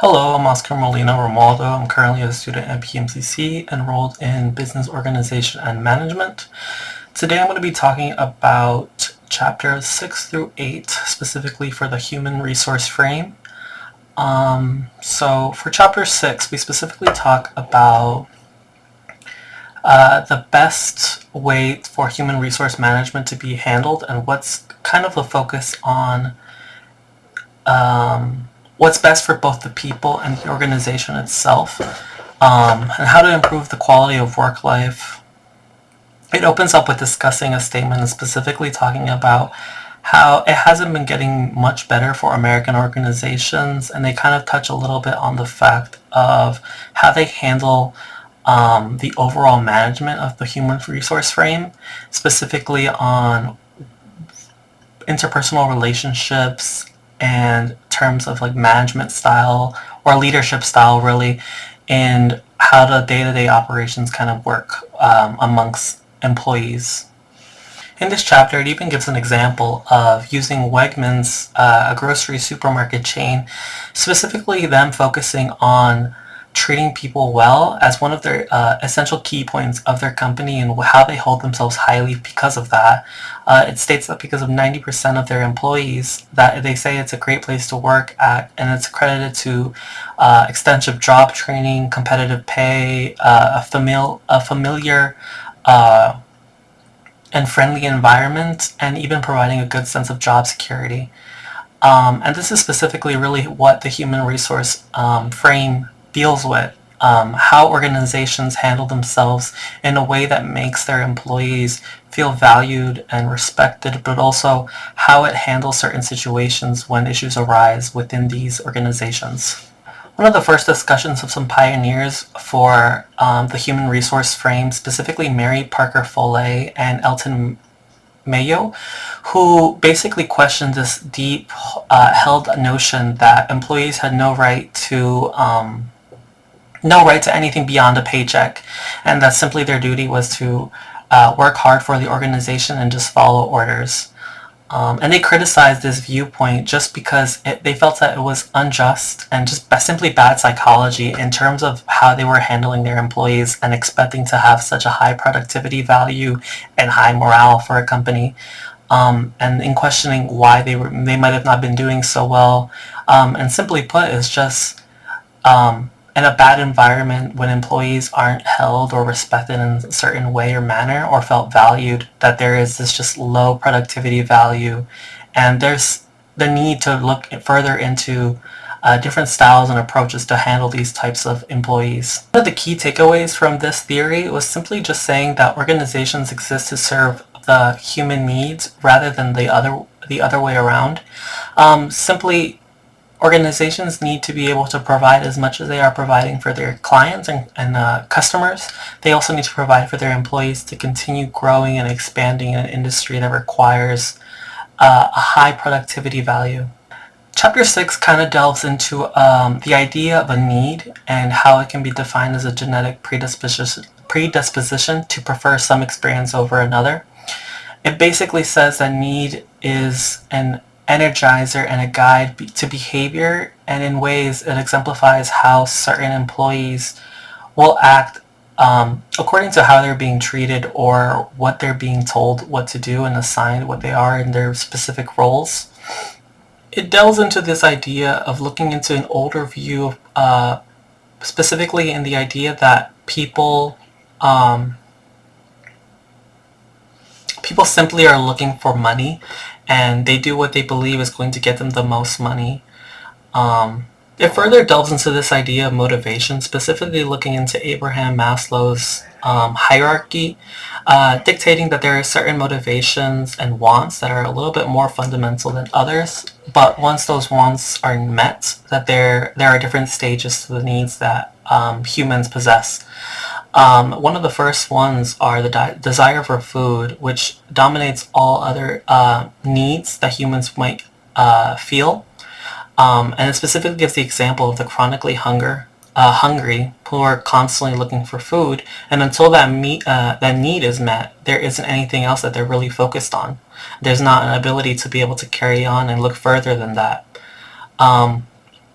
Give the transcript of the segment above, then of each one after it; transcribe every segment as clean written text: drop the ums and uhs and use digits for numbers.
Hello, I'm Oscar Molina Romualdo. I'm currently a student at PMCC, enrolled in Business Organization and Management. Today I'm going to be talking about chapters 6 through 8, specifically for the human resource frame. So for chapter 6, we specifically talk about the best way for human resource management to be handled and what's kind of the focus on what's best for both the people and the organization itself, and how to improve the quality of work life. It opens up with discussing a statement and specifically talking about how it hasn't been getting much better for American organizations, and they kind of touch a little bit on the fact of how they handle the overall management of the human resource frame, specifically on interpersonal relationships and terms of like management style or leadership style really, and how the day-to-day operations kind of work amongst employees. In this chapter, it even gives an example of using Wegmans, a grocery supermarket chain, specifically them focusing on treating people well as one of their essential key points of their company and how they hold themselves highly because of that. It states that because of 90% of their employees, that they say it's a great place to work at, and it's accredited to extensive job training, competitive pay, a familiar and friendly environment, and even providing a good sense of job security. And this is specifically really what the human resource frame deals with, how organizations handle themselves in a way that makes their employees feel valued and respected, but also how it handles certain situations when issues arise within these organizations. One of the first discussions of some pioneers for the human resource frame, specifically Mary Parker Foley and Elton Mayo, who basically questioned this deep held notion that employees had no right to anything beyond a paycheck, and that simply their duty was to work hard for the organization and just follow orders. And they criticized this viewpoint just because they felt that it was unjust and just simply bad psychology in terms of how they were handling their employees and expecting to have such a high productivity value and high morale for a company. And in questioning why they might have not been doing so well. And simply put, is just in a bad environment when employees aren't held or respected in a certain way or manner or felt valued, that there is this just low productivity value, and there's the need to look further into different styles and approaches to handle these types of employees. One of the key takeaways from this theory was simply just saying that organizations exist to serve the human needs rather than the other way around. Simply, organizations need to be able to provide as much as they are providing for their clients and customers. They also need to provide for their employees to continue growing and expanding in an industry that requires a high productivity value. Chapter 6 kind of delves into the idea of a need and how it can be defined as a genetic predisposition to prefer some experience over another. It basically says that need is an energizer and a guide to behavior, and in ways it exemplifies how certain employees will act according to how they're being treated or what they're being told what to do and assigned what they are in their specific roles. It delves into this idea of looking into an older view, specifically in the idea that people simply are looking for money, and they do what they believe is going to get them the most money. It further delves into this idea of motivation, specifically looking into Abraham Maslow's hierarchy, dictating that there are certain motivations and wants that are a little bit more fundamental than others, but once those wants are met, that there are different stages to the needs that humans possess. One of the first ones are the desire for food, which dominates all other needs that humans might feel. And it specifically gives the example of the chronically hungry who are constantly looking for food, and until that need is met, there isn't anything else that they're really focused on. There's not an ability to be able to carry on and look further than that.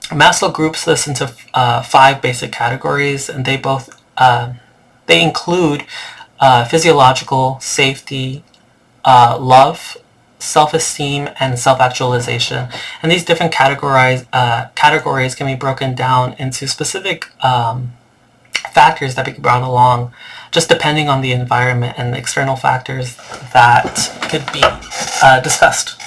Maslow groups this into 5 basic categories, and they include physiological, safety, love, self-esteem, and self-actualization. And these different categories can be broken down into specific factors that be brought along, just depending on the environment and the external factors that could be discussed.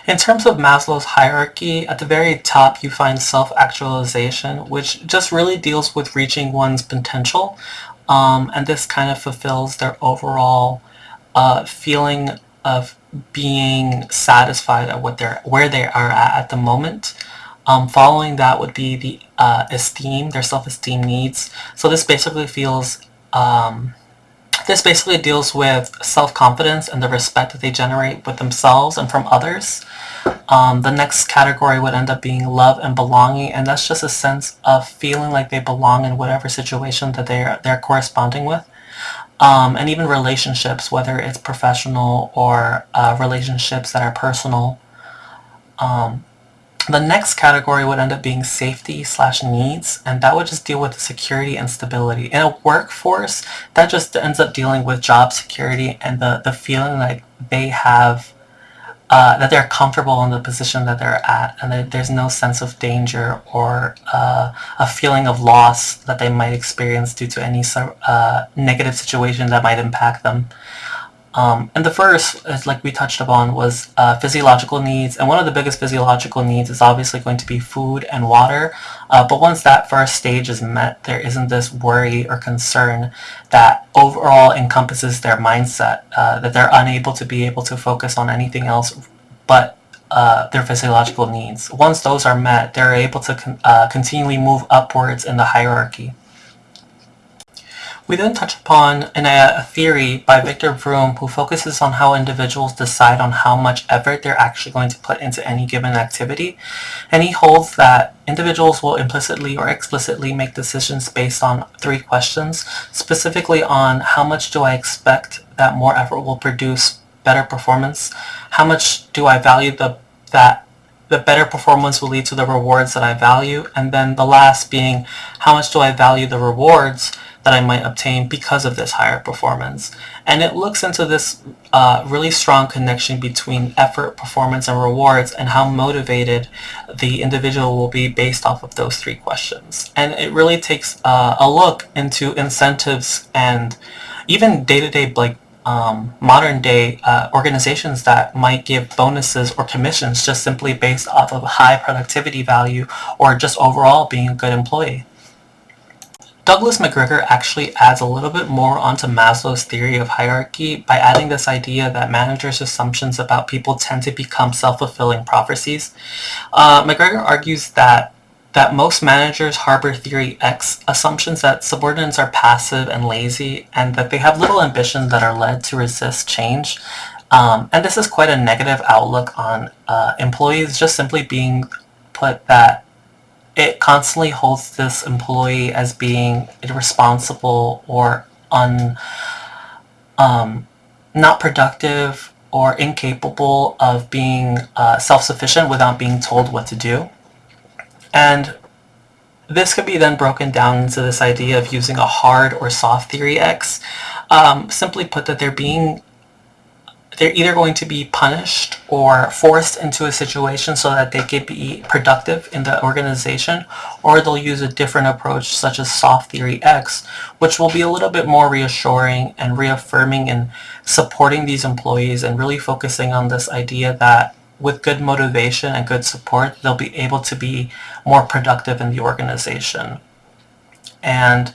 In terms of Maslow's hierarchy, at the very top you find self-actualization, which just really deals with reaching one's potential, and this kind of fulfills their overall feeling of being satisfied at where they are at the moment. Following that would be the their self-esteem needs. So this basically deals with self-confidence and the respect that they generate with themselves and from others. The next category would end up being love and belonging, and that's just a sense of feeling like they belong in whatever situation that they're corresponding with. And even relationships, whether it's professional or relationships that are personal. The next category would end up being safety/needs, and that would just deal with security and stability. In a workforce, that just ends up dealing with job security and the feeling like they have, that they're comfortable in the position that they're at, and that there's no sense of danger or a feeling of loss that they might experience due to any negative situation that might impact them. And the first, as like we touched upon, was physiological needs, and one of the biggest physiological needs is obviously going to be food and water. But once that first stage is met, there isn't this worry or concern that overall encompasses their mindset, that they're unable to be able to focus on anything else but their physiological needs. Once those are met, they're able to continually move upwards in the hierarchy. We then touch upon a theory by Victor Vroom, who focuses on how individuals decide on how much effort they're actually going to put into any given activity. And he holds that individuals will implicitly or explicitly make decisions based on 3 questions, specifically on how much do I expect that more effort will produce better performance, how much do I value that the better performance will lead to the rewards that I value, and then the last being how much do I value the rewards that I might obtain because of this higher performance. And it looks into this really strong connection between effort, performance, and rewards, and how motivated the individual will be based off of those 3 questions. And it really takes a look into incentives and even day-to-day, like modern day organizations that might give bonuses or commissions just simply based off of high productivity value or just overall being a good employee. Douglas McGregor actually adds a little bit more onto Maslow's theory of hierarchy by adding this idea that managers' assumptions about people tend to become self-fulfilling prophecies. McGregor argues that most managers harbor theory X, assumptions that subordinates are passive and lazy, and that they have little ambitions that are led to resist change. And this is quite a negative outlook on employees, just simply being put that it constantly holds this employee as being irresponsible or not productive or incapable of being self-sufficient without being told what to do. And this could be then broken down into this idea of using a hard or soft theory X. Simply put, that they're either going to be punished or forced into a situation so that they can be productive in the organization, or they'll use a different approach such as soft theory X, which will be a little bit more reassuring and reaffirming and supporting these employees, and really focusing on this idea that with good motivation and good support, they'll be able to be more productive in the organization. And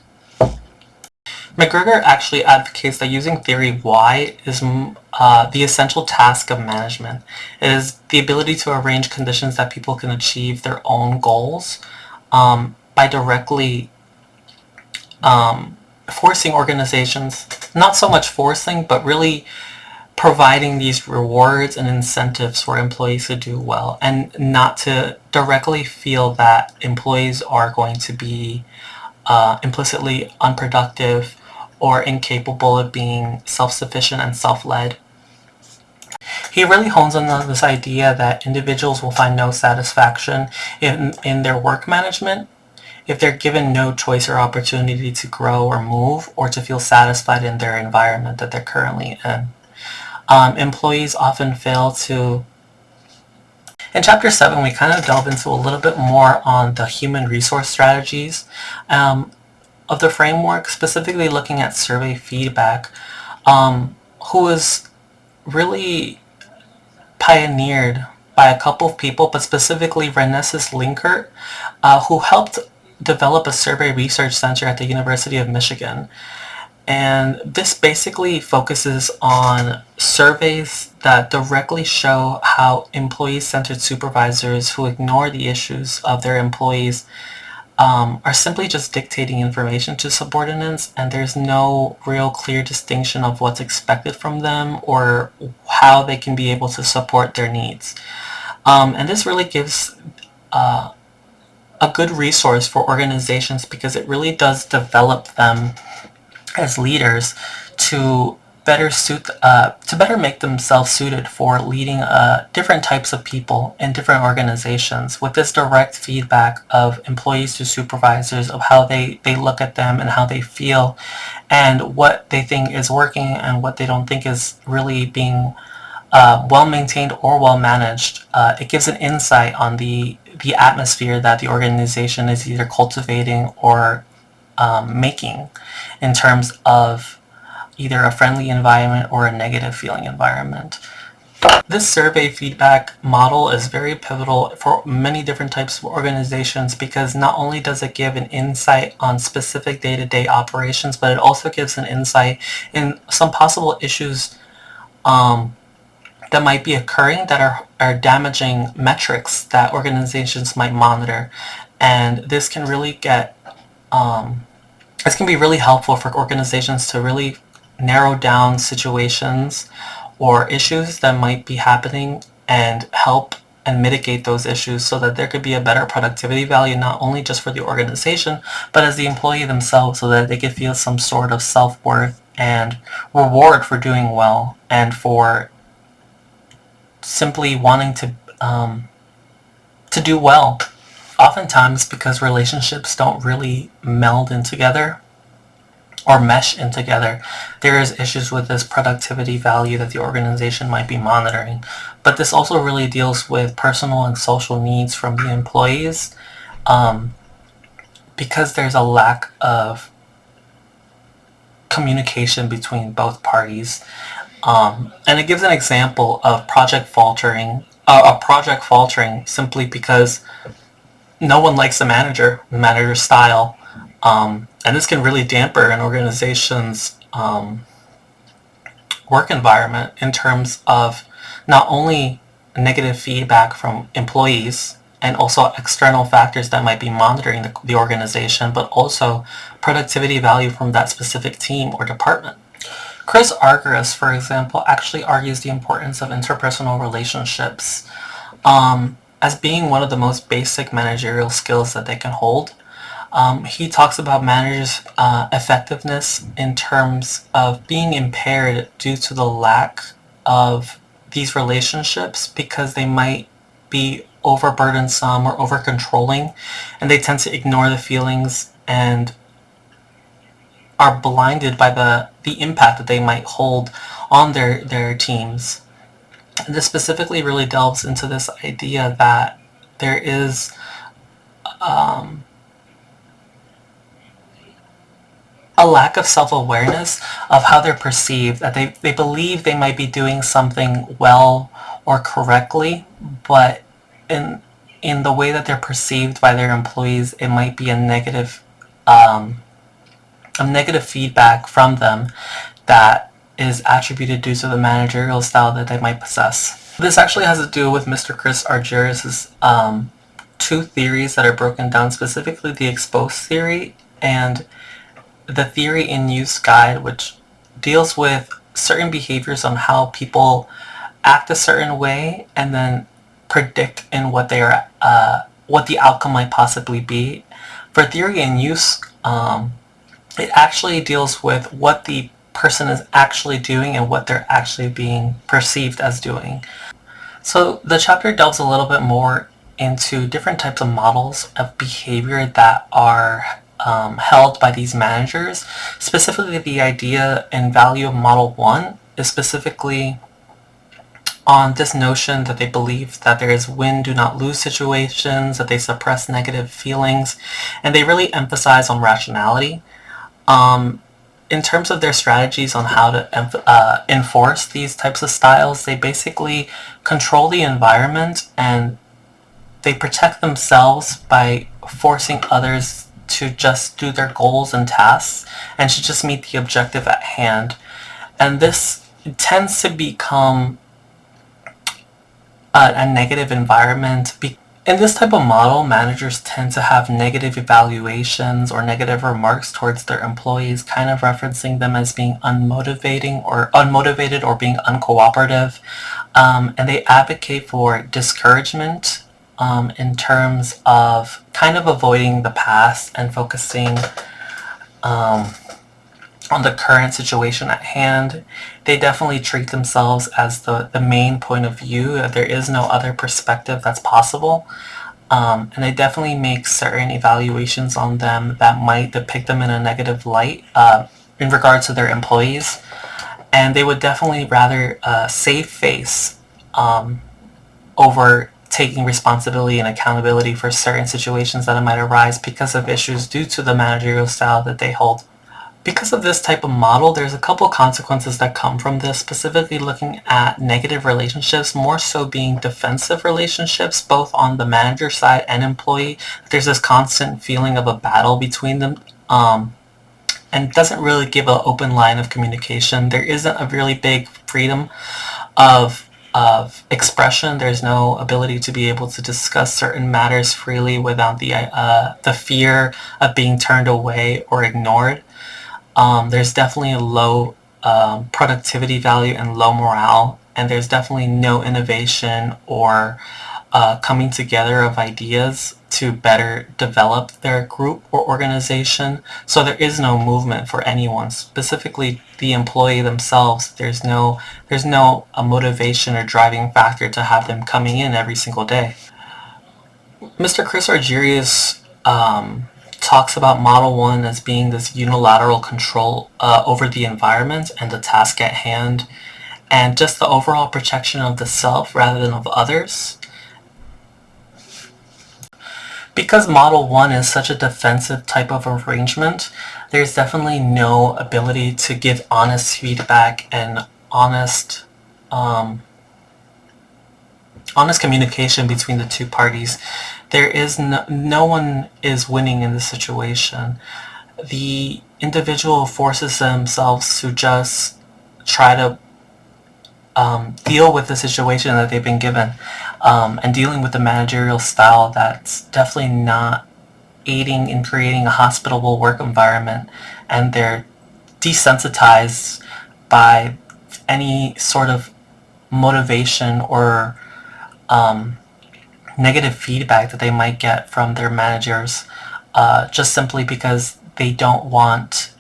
McGregor actually advocates that using theory Y is the essential task of management. It is the ability to arrange conditions that people can achieve their own goals by directly forcing organizations, not so much forcing, but really providing these rewards and incentives for employees to do well, and not to directly feel that employees are going to be implicitly unproductive or incapable of being self-sufficient and self-led. He really hones in on this idea that individuals will find no satisfaction in their work management if they're given no choice or opportunity to grow or move or to feel satisfied in their environment that they're currently in. Employees often fail to... In Chapter 7, we kind of delve into a little bit more on the human resource strategies of the framework, specifically looking at survey feedback, who was really pioneered by a couple of people, but specifically Renesas Linkert, who helped develop a survey research center at the University of Michigan. And this basically focuses on surveys that directly show how employee-centered supervisors who ignore the issues of their employees are simply just dictating information to subordinates, and there's no real clear distinction of what's expected from them or how they can be able to support their needs. And this really gives a good resource for organizations because it really does develop them as leaders to better make themselves suited for leading different types of people in different organizations, with this direct feedback of employees to supervisors of how they look at them and how they feel and what they think is working and what they don't think is really being well maintained or well managed. It gives an insight on the atmosphere that the organization is either cultivating or making in terms of either a friendly environment or a negative feeling environment. This survey feedback model is very pivotal for many different types of organizations because not only does it give an insight on specific day-to-day operations, but it also gives an insight in some possible issues that might be occurring that are damaging metrics that organizations might monitor. And this can really this can be really helpful for organizations to really narrow down situations or issues that might be happening and help and mitigate those issues so that there could be a better productivity value, not only just for the organization, but as the employee themselves, so that they could feel some sort of self-worth and reward for doing well and for simply wanting to do well. Oftentimes, because relationships don't really meld in together or mesh in together, there is issues with this productivity value that the organization might be monitoring. But this also really deals with personal and social needs from the employees because there's a lack of communication between both parties. And it gives an example of project faltering simply because no one likes the manager's style. And this can really dampen an organization's work environment in terms of not only negative feedback from employees and also external factors that might be monitoring the organization, but also productivity value from that specific team or department. Chris Argyris, for example, actually argues the importance of interpersonal relationships as being one of the most basic managerial skills that they can hold. He talks about managers' effectiveness in terms of being impaired due to the lack of these relationships because they might be overburdensome or over-controlling, and they tend to ignore the feelings and are blinded by the impact that they might hold on their teams. And this specifically really delves into this idea that there is a lack of self-awareness of how they're perceived, that they believe they might be doing something well or correctly, but in the way that they're perceived by their employees, it might be a negative feedback from them that is attributed due to the managerial style that they might possess. This actually has to do with Mr. Chris Argyris' two theories that are broken down, specifically the exposed theory and the theory in use guide, which deals with certain behaviors on how people act a certain way and then predict in what they are, what the outcome might possibly be. For theory in use, it actually deals with what the person is actually doing and what they're actually being perceived as doing. So the chapter delves a little bit more into different types of models of behavior that are held by these managers. Specifically, the idea and value of Model 1 is specifically on this notion that they believe that there is win, do not lose situations, that they suppress negative feelings, and they really emphasize on rationality. In terms of their strategies on how to enforce these types of styles, they basically control the environment and they protect themselves by forcing others to just do their goals and tasks and to just meet the objective at hand. And this tends to become a negative environment. In this type of model, managers tend to have negative evaluations or negative remarks towards their employees, kind of referencing them as being unmotivated or being uncooperative. And they advocate for discouragement in terms of kind of avoiding the past and focusing on the current situation at hand. They definitely treat themselves as the main point of view. There is no other perspective that's possible. And they definitely make certain evaluations on them that might depict them in a negative light in regards to their employees. And they would definitely rather save face over taking responsibility and accountability for certain situations that might arise because of issues due to the managerial style that they hold. Because of this type of model, there's a couple consequences that come from this, specifically looking at negative relationships, more so being defensive relationships, both on the manager side and employee. There's this constant feeling of a battle between them, and doesn't really give an open line of communication. There isn't a really big freedom of expression. There's no ability to be able to discuss certain matters freely without the fear of being turned away or ignored. There's definitely a low productivity value and low morale, and there's definitely no innovation or coming together of ideas to better develop their group or organization. So there is no movement for anyone, specifically the employee themselves. There's no motivation or driving factor to have them coming in every single day. Mr. Chris Argyrius talks about Model 1 as being this unilateral control over the environment and the task at hand, and just the overall protection of the self rather than of others. Because Model 1 is such a defensive type of arrangement, there's definitely no ability to give honest feedback and honest communication between the two parties. There is no one is winning in this situation. The individual forces themselves to just try to deal with the situation that they've been given, and dealing with the managerial style that's definitely not aiding in creating a hospitable work environment, and they're desensitized by any sort of motivation or negative feedback that they might get from their managers, just simply because they don't want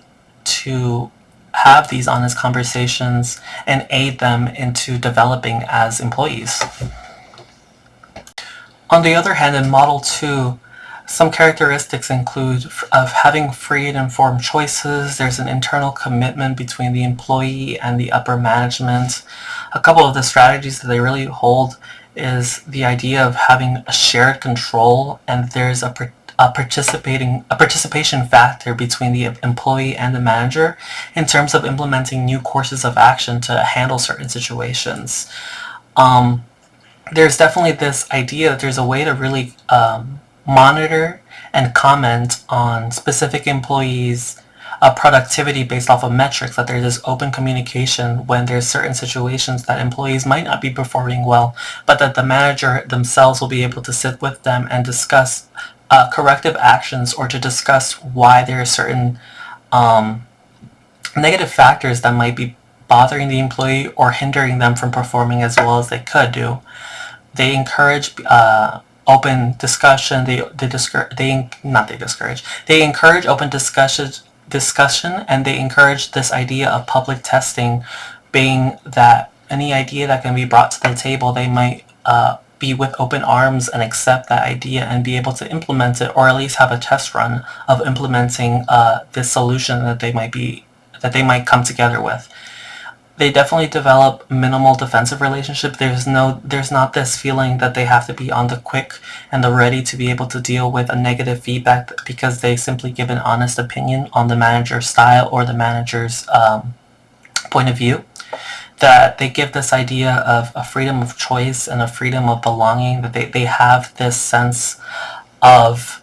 to have these honest conversations and aid them into developing as employees. On the other hand, in Model 2, some characteristics include of having free and informed choices. There's an internal commitment between the employee and the upper management. A couple of the strategies that they really hold is the idea of having a shared control, and there's a participation factor between the employee and the manager in terms of implementing new courses of action to handle certain situations. There's definitely this idea that there's a way to really monitor and comment on specific employees' productivity based off of metrics, that there's this open communication when there's certain situations that employees might not be performing well, but that the manager themselves will be able to sit with them and discuss corrective actions, or to discuss why there are certain negative factors that might be bothering the employee or hindering them from performing as well as they could do. They encourage open discussion. They encourage open discussion, and they encourage this idea of public testing, being that any idea that can be brought to the table, they might be with open arms and accept that idea and be able to implement it, or at least have a test run of implementing this solution that they might come together with. They definitely develop minimal defensive relationship. There's not this feeling that they have to be on the quick and the ready to be able to deal with a negative feedback because they simply give an honest opinion on the manager's style or the manager's point of view. That they give this idea of a freedom of choice and a freedom of belonging, that they have this sense of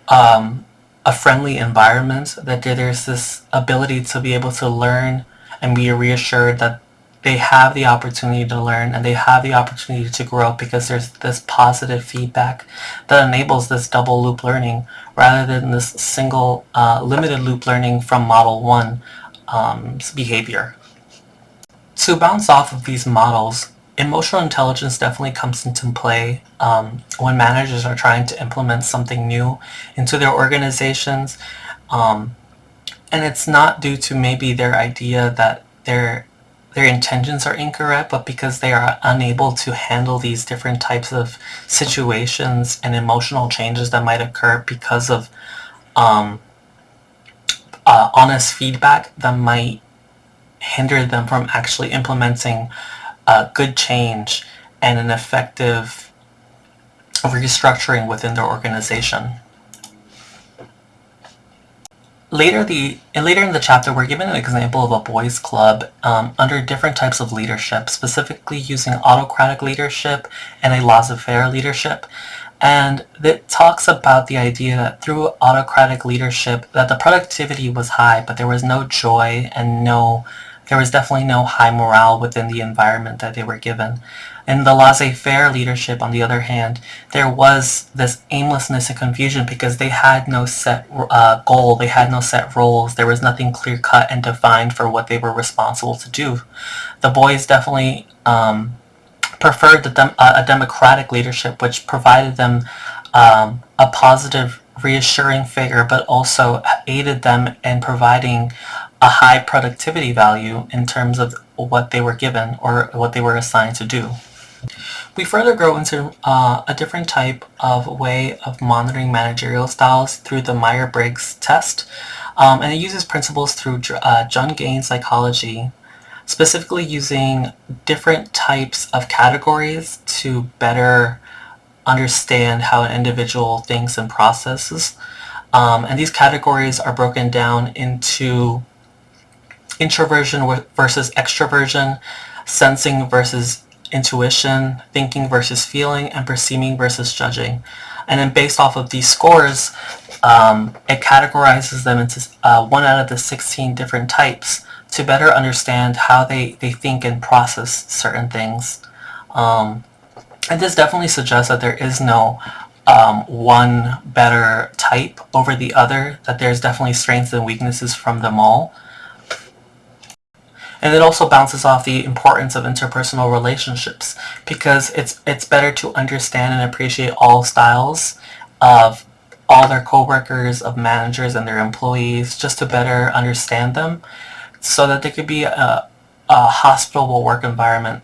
a friendly environment, that there's this ability to be able to learn and be reassured that they have the opportunity to learn and they have the opportunity to grow because there's this positive feedback that enables this double loop learning rather than this single limited loop learning from Model 1's behavior. To bounce off of these models, emotional intelligence definitely comes into play when managers are trying to implement something new into their organizations. And it's not due to maybe their idea that their intentions are incorrect, but because they are unable to handle these different types of situations and emotional changes that might occur because of honest feedback that might hinder them from actually implementing good change and an effective restructuring within their organization. Later in the chapter, we're given an example of a boys' club under different types of leadership, specifically using autocratic leadership and a laissez-faire leadership. And it talks about the idea that through autocratic leadership, that the productivity was high, but there was no joy and there was definitely no high morale within the environment that they were given. In the laissez-faire leadership, on the other hand, there was this aimlessness and confusion because they had no set goal, they had no set roles, there was nothing clear-cut and defined for what they were responsible to do. The boys definitely preferred a democratic leadership, which provided them a positive, reassuring figure, but also aided them in providing a high productivity value in terms of what they were given or what they were assigned to do. We further grow into a different type of way of monitoring managerial styles through the Myers-Briggs test, and it uses principles through Jungian psychology, specifically using different types of categories to better understand how an individual thinks and processes. And these categories are broken down into introversion versus extroversion, sensing versus intuition, thinking versus feeling, and perceiving versus judging. And then based off of these scores, it categorizes them into 1 out of the 16 different types to better understand how they think and process certain things. And this definitely suggests that there is no one better type over the other, that there's definitely strengths and weaknesses from them all. And it also bounces off the importance of interpersonal relationships because it's better to understand and appreciate all styles of all their coworkers, of managers and their employees, just to better understand them so that they could be a hospitable work environment.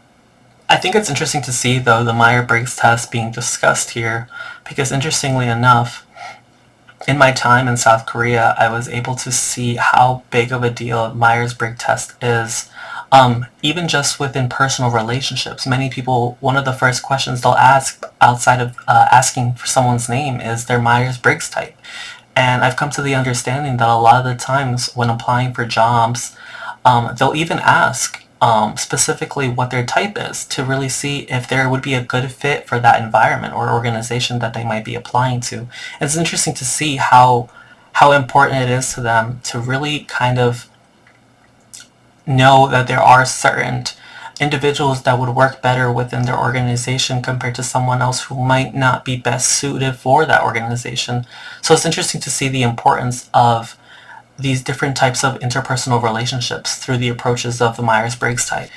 I think it's interesting to see, though, the Myers-Briggs test being discussed here because, interestingly enough, in my time in South Korea, I was able to see how big of a deal Myers-Briggs test is. Even just within personal relationships, many people, one of the first questions they'll ask outside of asking for someone's name is their Myers-Briggs type. And I've come to the understanding that a lot of the times when applying for jobs, they'll even ask specifically what their type is to really see if there would be a good fit for that environment or organization that they might be applying to. It's interesting to see how important it is to them to really kind of know that there are certain individuals that would work better within their organization compared to someone else who might not be best suited for that organization. So it's interesting to see the importance of these different types of interpersonal relationships through the approaches of the Myers-Briggs type.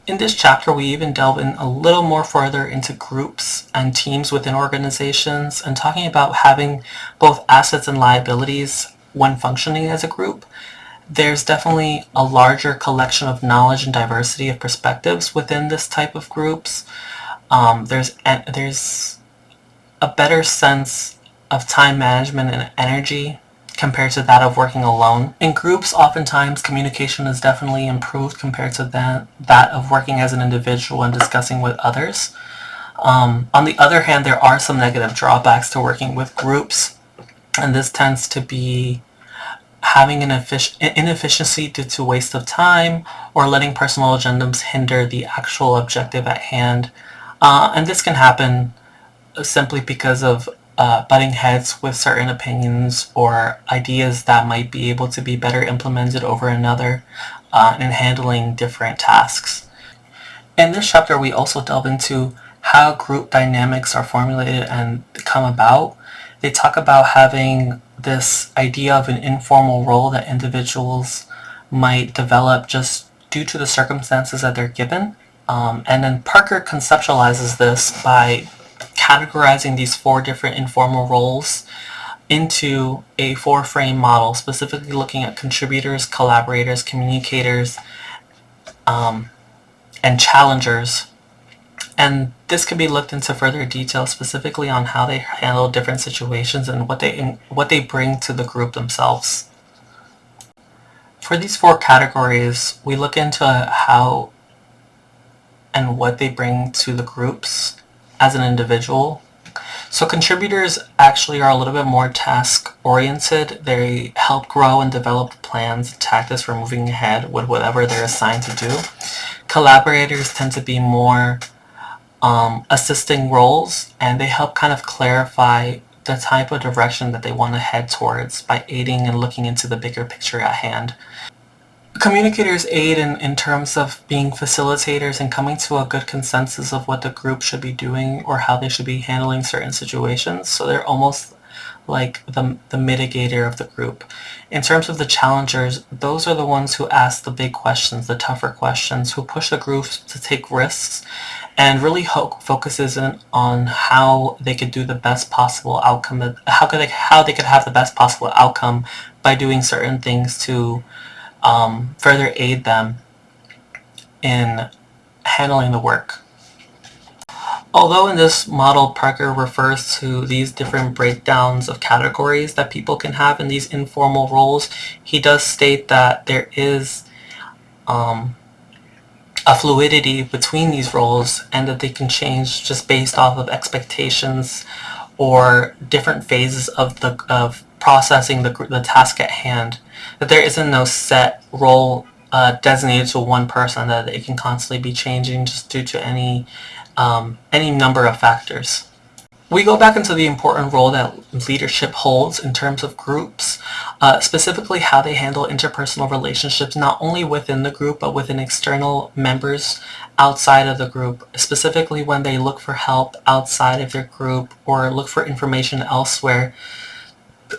In this chapter, we even delve in a little more further into groups and teams within organizations and talking about having both assets and liabilities when functioning as a group. There's definitely a larger collection of knowledge and diversity of perspectives within this type of groups. There's a better sense of time management and energy compared to that of working alone. In groups, oftentimes communication is definitely improved compared to that of working as an individual and discussing with others. On the other hand, there are some negative drawbacks to working with groups, and this tends to be having an inefficiency due to waste of time or letting personal agendas hinder the actual objective at hand. And this can happen simply because of butting heads with certain opinions or ideas that might be able to be better implemented over another in handling different tasks. In this chapter, we also delve into how group dynamics are formulated and come about. They talk about having this idea of an informal role that individuals might develop just due to the circumstances that they're given. And then Parker conceptualizes this by categorizing these 4 different informal roles into a 4-frame model, specifically looking at contributors, collaborators, communicators, and challengers. And this can be looked into further detail, specifically on how they handle different situations and what they bring to the group themselves. For these 4 categories, we look into how and what they bring to the groups as an individual. So contributors actually are a little bit more task-oriented. They help grow and develop plans and tactics for moving ahead with whatever they're assigned to do. Collaborators tend to be more assisting roles, and they help kind of clarify the type of direction that they want to head towards by aiding and looking into the bigger picture at hand. Communicators aid in terms of being facilitators and coming to a good consensus of what the group should be doing or how they should be handling certain situations. So they're almost like the mitigator of the group. In terms of the challengers, those are the ones who ask the big questions, the tougher questions, who push the group to take risks and really focuses in on how they could do the best possible outcome, how they could have the best possible outcome by doing certain things to further aid them in handling the work. Although in this model Parker refers to these different breakdowns of categories that people can have in these informal roles, he does state that there is a fluidity between these roles and that they can change just based off of expectations or different phases of processing the task at hand. That there isn't no set role designated to one person, that it can constantly be changing just due to any number of factors. We go back into the important role that leadership holds in terms of groups, specifically how they handle interpersonal relationships, not only within the group, but within external members outside of the group, specifically when they look for help outside of their group or look for information elsewhere.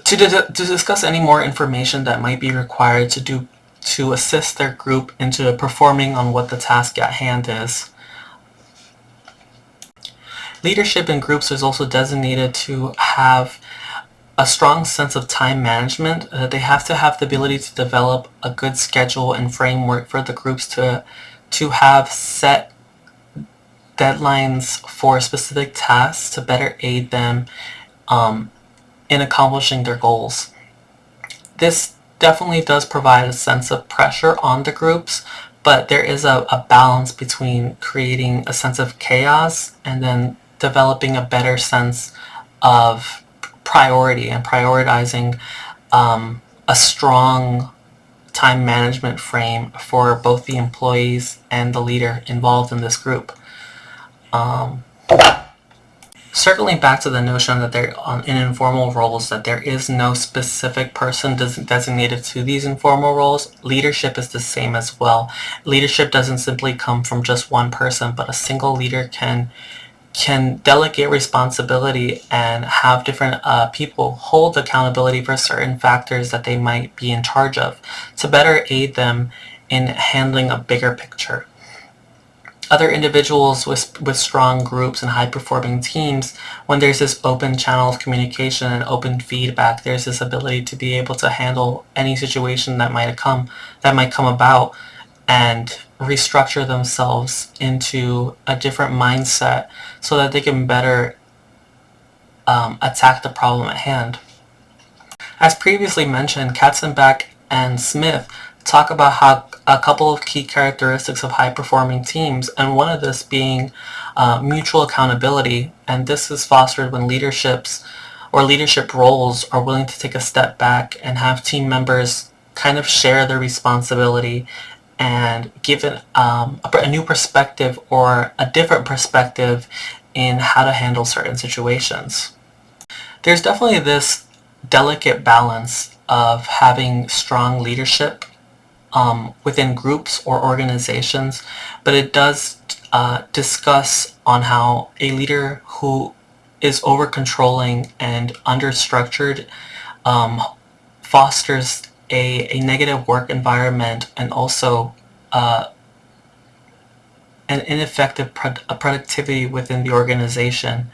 To discuss any more information that might be required to assist their group into performing on what the task at hand is. Leadership in groups is also designated to have a strong sense of time management. They have to have the ability to develop a good schedule and framework for the groups to have set deadlines for specific tasks to better aid them in accomplishing their goals. This definitely does provide a sense of pressure on the groups, but there is a balance between creating a sense of chaos and then developing a better sense of priority and prioritizing a strong time management frame for both the employees and the leader involved in this group. Circling back to the notion that they're in informal roles, that there is no specific person designated to these informal roles, leadership is the same as well. Leadership doesn't simply come from just one person, but a single leader can delegate responsibility and have different people hold accountability for certain factors that they might be in charge of to better aid them in handling a bigger picture. other individuals with strong groups and high performing teams, when there's this open channel of communication and open feedback, there's this ability to be able to handle any situation that might come about and restructure themselves into a different mindset so that they can better attack the problem at hand. As previously mentioned, Katzenbach and Smith talk about how a couple of key characteristics of high-performing teams, and one of this being mutual accountability, and this is fostered when leadership roles are willing to take a step back and have team members kind of share their responsibility and give it a new perspective or a different perspective in how to handle certain situations. There's definitely this delicate balance of having strong leadership within groups or organizations, but it does discuss on how a leader who is over controlling and under-structured fosters a negative work environment and also an ineffective productivity within the organization.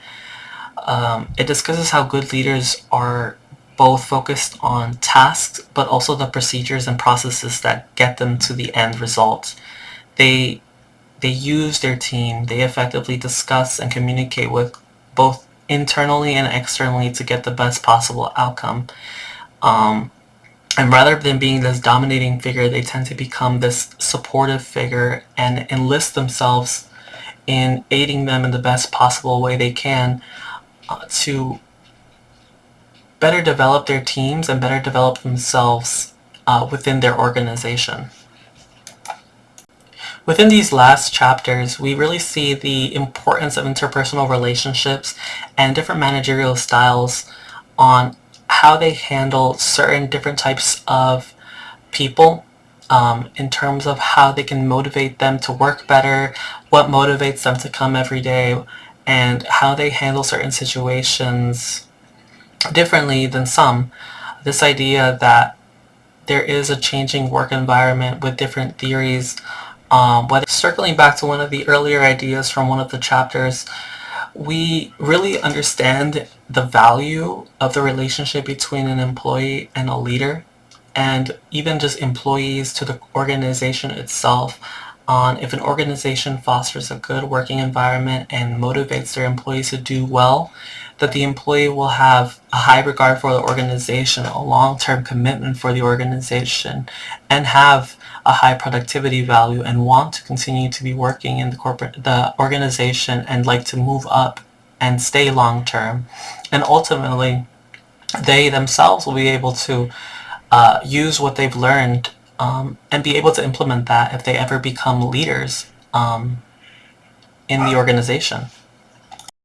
It discusses how good leaders are both focused on tasks, but also the procedures and processes that get them to the end result. They use their team, they effectively discuss and communicate with both internally and externally to get the best possible outcome. And rather than being this dominating figure, they tend to become this supportive figure and enlist themselves in aiding them in the best possible way they can to better develop their teams and better develop themselves within their organization. Within these last chapters, we really see the importance of interpersonal relationships and different managerial styles on how they handle certain different types of people in terms of how they can motivate them to work better, what motivates them to come every day, and how they handle certain situations differently than some. This idea that there is a changing work environment with different theories, whether circling back to one of the earlier ideas from one of the chapters, we really understand the value of the relationship between an employee and a leader, and even just employees to the organization itself. On if an organization fosters a good working environment and motivates their employees to do well, that the employee will have a high regard for the organization, a long-term commitment for the organization, and have a high productivity value and want to continue to be working in the organization and like to move up and stay long-term. And ultimately, they themselves will be able to use what they've learned and be able to implement that if they ever become leaders in the organization.